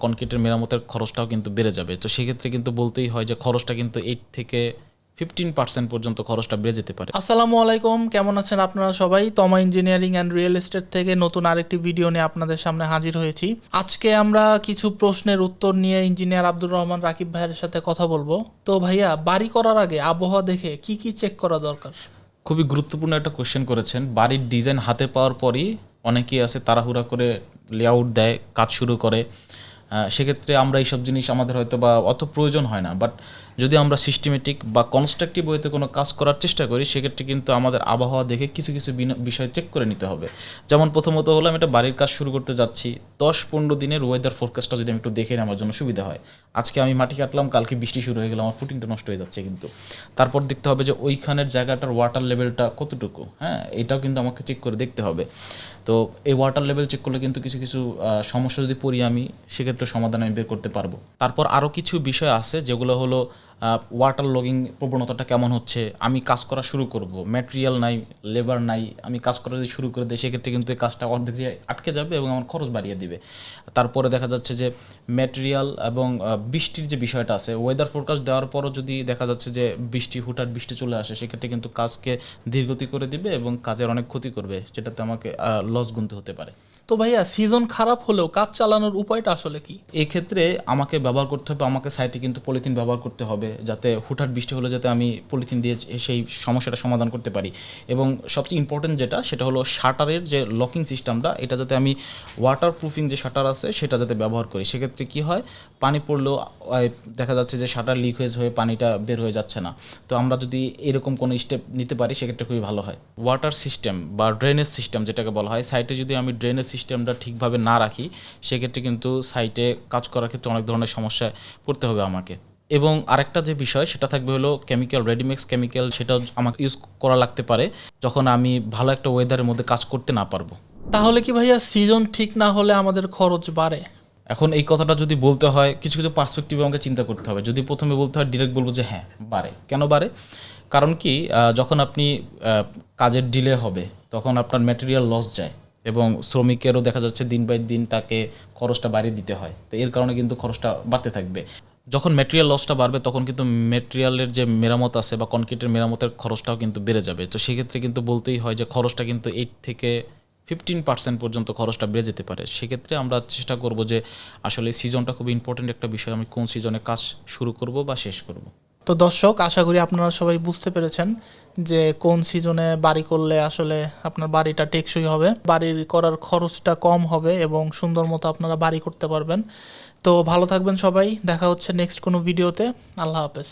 কনক্রিটের মেরামতের খরচটাও কিন্তু বেড়ে যাবে। তো সেক্ষেত্রে কিন্তু বলতেই হয় যে খরচটা কিন্তু 8 থেকে 15% পর্যন্ত খরচটা বেড়ে যেতে পারে। আসসালামু আলাইকুম, কেমন আছেন আপনারা সবাই? তমা ইঞ্জিনিয়ারিং অ্যান্ড রিয়েল এস্টেট থেকে নতুন আরেকটি ভিডিও নিয়ে আপনাদের সামনে হাজির হয়েছি। আজকে আমরা কিছু প্রশ্নের উত্তর নিয়ে ইঞ্জিনিয়ার আব্দুর রহমান রাকিব ভাইয়ের সাথে কথা বলবো। তো ভাইয়া, বাড়ি করার আগে আবহাওয়া দেখে কি কি চেক করা দরকার? খুবই গুরুত্বপূর্ণ একটা কোশ্চেন করেছেন। বাড়ির ডিজাইন হাতে পাওয়ার পরই অনেকেই আছে তাড়াহুড়া করে লেআউট দেয়, কাজ শুরু করে। সেক্ষেত্রে আমরা এইসব জিনিস আমাদের হয়তো বা অত প্রয়োজন হয় না, বাট যদি আমরা সিস্টেমেটিক বা কনস্ট্রাকটিভ ওয়েতে কোনো কাজ করার চেষ্টা করি সেক্ষেত্রে কিন্তু আমাদের আবহাওয়া দেখে কিছু কিছু বিষয় চেক করে নিতে হবে। যেমন প্রথমত হলো, আমি একটা বাড়ির কাজ শুরু করতে যাচ্ছি, 10-15 দিনের ওয়েদার ফোরকাস্টটা যদি আমি একটু দেখে নিই আমার জন্য সুবিধা হয়। আজকে আমি মাটি কাটলাম, কালকে বৃষ্টি শুরু হয়ে গেল, আমার ফুটিংটা নষ্ট হয়ে যাচ্ছে। কিন্তু তারপর দেখতে হবে যে ওইখানের জায়গাটার ওয়াটার লেভেলটা কতটুকু, এটাও কিন্তু আমাকে চেক করে দেখতে হবে। তো এই ওয়াটার লেভেল চেক করলে কিন্তু কিছু কিছু সমস্যা যদি পড়ি আমি, সেক্ষেত্রে সমাধান আমি বের করতে পারবো। তারপর আরও কিছু বিষয় আছে যেগুলো হলো ওয়াটার লগিং প্রবণতাটা কেমন হচ্ছে। আমি কাজ করা শুরু করব, ম্যাটেরিয়াল নাই, লেবার নাই, আমি কাজ করা যদি শুরু করে দিই সেক্ষেত্রে কিন্তু এই কাজটা অর্ধেক যে আটকে যাবে এবং আমার খরচ বাড়িয়ে দিবে। তারপরে দেখা যাচ্ছে যে ম্যাটেরিয়াল এবং বৃষ্টির যে বিষয়টা আছে, ওয়েদার ফোরকাস্ট দেওয়ার পরও যদি দেখা যাচ্ছে যে হুটহাট বৃষ্টি চলে আসে সেক্ষেত্রে কিন্তু কাজকে ধীরগতি করে দিবে এবং কাজের অনেক ক্ষতি করবে, যেটাতে আমাকে লস গুনতে হতে পারে। তো ভাইয়া, সিজন খারাপ হলেও কাজ চালানোর উপায়টা আসলে কি? এই ক্ষেত্রে আমাকে ব্যবহার করতে হবে, আমাকে সাইটে কিন্তু পলিথিন ব্যবহার করতে হবে, যাতে হুটহাট বৃষ্টি হলে যাতে আমি পলিথিন দিয়ে সেই সমস্যাটা সমাধান করতে পারি। এবং সবচেয়ে ইম্পর্টেন্ট যেটা, সেটা হলো শাটারের যে লকিং সিস্টেমটা, এটা যাতে আমি ওয়াটার প্রুফিং যে শাটার আছে সেটা যাতে ব্যবহার করি। সেক্ষেত্রে কী হয়, পানি পড়লেও দেখা যাচ্ছে যে শাটার লিকেজ হয়ে পানিটা বের হয়ে যাচ্ছে না। তো আমরা যদি এরকম কোনো স্টেপ নিতে পারি সেক্ষেত্রে খুবই ভালো হয়। ওয়াটার সিস্টেম বা ড্রেনেজ সিস্টেম যেটাকে বলা হয়, সাইটে যদি আমি ড্রেনেজ সিস্টেমটা ঠিকভাবে না রাখি সেক্ষেত্রে কিন্তু সাইটে কাজ করার ক্ষেত্রে অনেক ধরনের সমস্যায় পড়তে হবে আমাকে। এবং আরেকটা যে বিষয় সেটা থাকবে হলো কেমিক্যাল, রেডিমিক্স কেমিক্যাল, সেটাও আমাকে ইউজ করা লাগতে পারে যখন আমি ভালো একটা ওয়েদারের মধ্যে কাজ করতে না পারবো। তাহলে কি ভাইয়া, সিজন ঠিক না হলে আমাদের খরচ বাড়ে? এখন এই কথাটা যদি বলতে হয়, কিছু কিছু পার্সপেক্টিভে আমাকে চিন্তা করতে হবে। যদি প্রথমে বলতে হয়, ডিরেক্ট বলবো যে হ্যাঁ বাড়ে। কেন বাড়ে? কারণ কি, যখন আপনি কাজের ডিলে হবে তখন আপনার ম্যাটেরিয়াল লস যায় এবং শ্রমিকেরও দেখা যাচ্ছে দিন বাই দিন তাকে খরচটা বাড়িয়ে দিতে হয়। তো এর কারণে কিন্তু খরচটা বাড়তে থাকবে। যখন ম্যাটেরিয়াল লসটা বাড়বে তখন কিন্তু ম্যাটেরিয়ালের যে মেরামত আছে বা কনক্রিটের মেরামতের খরচটাও কিন্তু বেড়ে যাবে। তো সেক্ষেত্রে কিন্তু বলতেই হয় যে খরচটা কিন্তু 8 থেকে 15% পর্যন্ত খরচটা বেড়ে যেতে পারে। সেক্ষেত্রে আমরা চেষ্টা করব যে আসলে সিজনটা খুব ইম্পর্টেন্ট একটা বিষয়, আমি কোন সিজনে কাজ শুরু করব বা শেষ করব। তো দর্শক, আশা করি আপনারা সবাই বুঝতে পেরেছেন যে কোন সিজনে বাড়ি করলে আসলে আপনার বাড়িটা টেকসই হবে, বাড়ি করার খরচটা কম হবে এবং সুন্দর মতো আপনারা বাড়ি করতে পারবেন। তো ভালো থাকবেন সবাই, দেখা হচ্ছে নেক্সট কোনো ভিডিওতে। আল্লাহ হাফেজ।